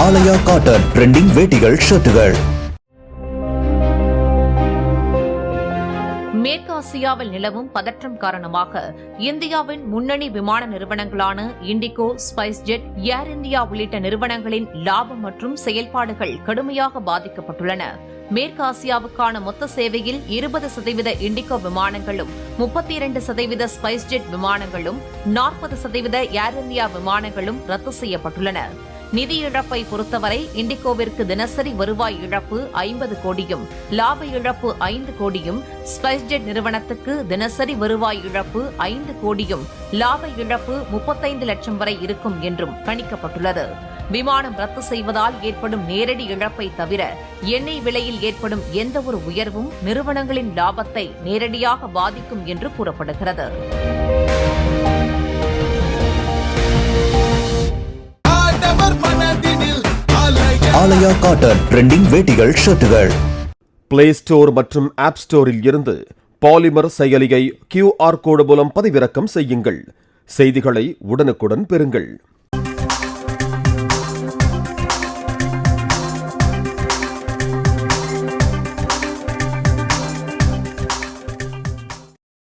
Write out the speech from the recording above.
ஆலயா cotton trending வேட்டிகள் ஷர்ட்டுகள். மேற்காசியாவில் நிலவும் பதற்றம் காரணமாக இந்தியாவின் முன்னணி விமான நிறுவனங்களான இண்டிகோ, ஸ்பைஸ்ஜெட், ஏர் இந்தியா உள்ளிட்ட நிறுவனங்களின் லாபம் மற்றும் செயல்பாடுகள் கடுமையாக பாதிக்கப்பட்டுள்ளன. மேற்காசியாவுக்கான மொத்த சேவையில் 20% இண்டிகோ விமானங்களும், 32% ஸ்பைஸ்ஜெட் விமானங்களும், 40% ஏர் இந்தியா விமானங்களும் ரத்து செய்யப்பட்டுள்ளன. நிதி இழப்பை பொறுத்தவரை இண்டிகோவிற்கு தினசரி வருவாய் இழப்பு 50 கோடியும், லாப இழப்பு 5 கோடியும், ஸ்பைஸ்ஜெட் நிறுவனத்துக்கு தினசரி வருவாய் இழப்பு 5 கோடியும், லாப இழப்பு 35 லட்சம் வரை இருக்கும் என்றும் கணிக்கப்பட்டுள்ளது. விமானம் ரத்து செய்வதால் ஏற்படும் நேரடி இழப்பை தவிர எண்ணெய் விலையில் ஏற்படும் எந்தவொரு உயர்வும் நிறுவனங்களின் லாபத்தை நேரடியாக பாதிக்கும் என்று கூறப்படுகிறது. ஆலயா காட்டன் ட்ரெண்டிங் வேட்டிகள் ஷர்ட்டுகள். பிளே ஸ்டோர் மற்றும் ஆப் ஸ்டோரில் இருந்து பாலிமர் செயலியை QR கோடு மூலம் பதிவிறக்கம் செய்யுங்கள். செய்திகளை உடனுக்குடன் பெறுங்கள்.